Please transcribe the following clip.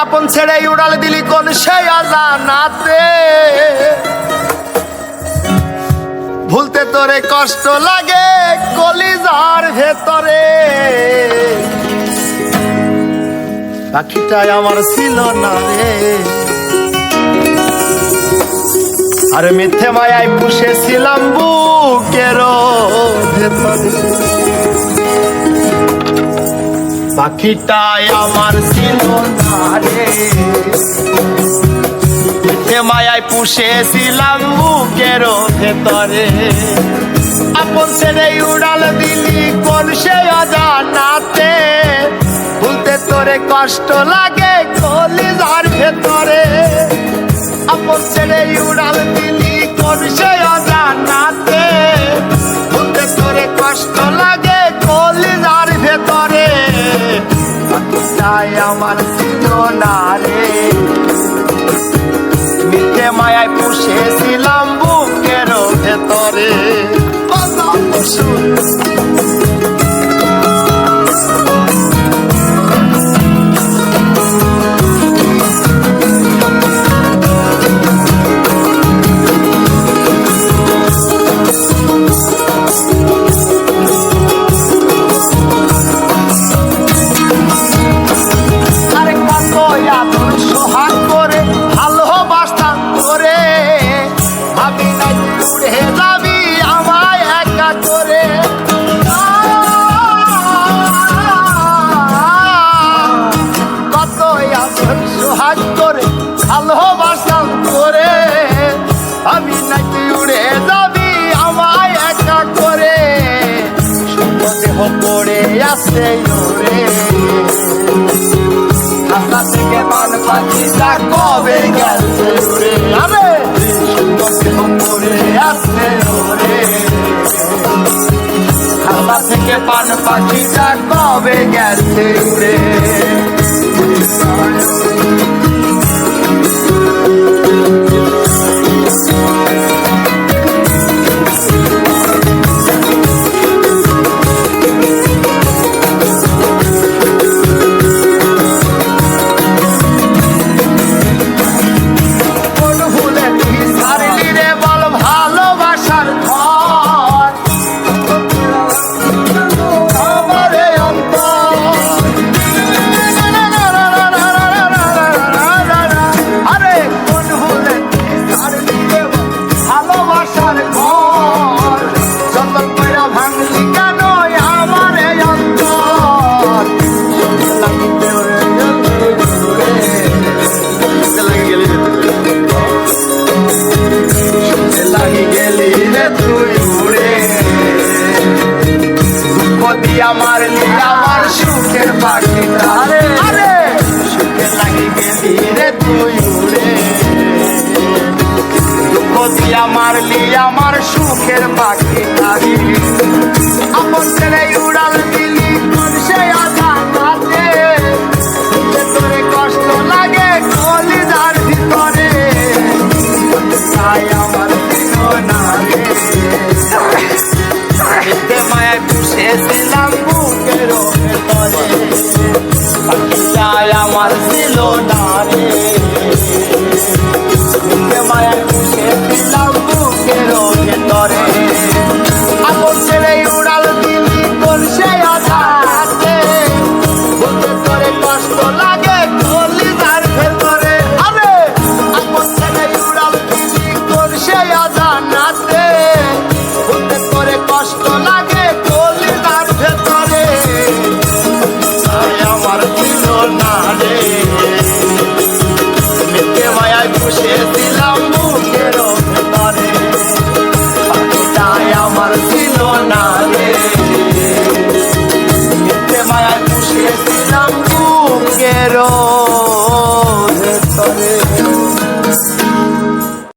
আপন ছেড়ে উড়াল দিলি কোন সে অজানাতে, ভুলতে তোরে কষ্ট লাগে কলিজার ভেতরে। পাখিটাই আমার ছিল না রে, আর মিথ্যে মায়ায় পুষেছিলাম বুকের ভেতরে। পাখিটাই আমার ছিল না রে, মিথ্যে মায়ায় পুষেছিলাম বুকের ভেতরে। আপন ছেড়ে উড়াল দিলি কোন সে অজানাতে, ভুলতে তোরে কষ্ট লাগে কলিজার ভেতরে। আপন ছেড়ে উড়াল দিলি কোন সে অজানাতে, ভুলতে তোরে কষ্ট লাগে কলিজার ভেতরে। পাখিটাই আমার ছিল না রে, মিথ্যে মায়ায় পুষেছিলাম বুকের ভেতরে। ভালোবাসতাম করে আমি নাকি উড়ে যাবি আমায় একা করে। শুভ দেহ পড়ে আসে ওরে, আশা থেকে মান পাখিটা কবে গেছে উড়ে। আরে শুভ দেহ পড়ে আসে ওরে, আশা থেকে পান পাখিটা কবে গেছে উড়ে। আমার আমার সুখের পাখিটা রে, আরে সুখে লাগি গেলি রে তুই উড়ে। দুঃখ দিয়া মারলি আমার সুখের পাখিটা রে, আপন ছেড়ে উড়াল দিলি কোন সে অজানাতে, তোরে কষ্ট লাগে কলিজার ভিতরে। তাই আমার ছিল না রে, মিথ্যে মায়ায় পুষেছিলাম বুকের ভেতরে। পাখিটাই আমার ছিল না রে।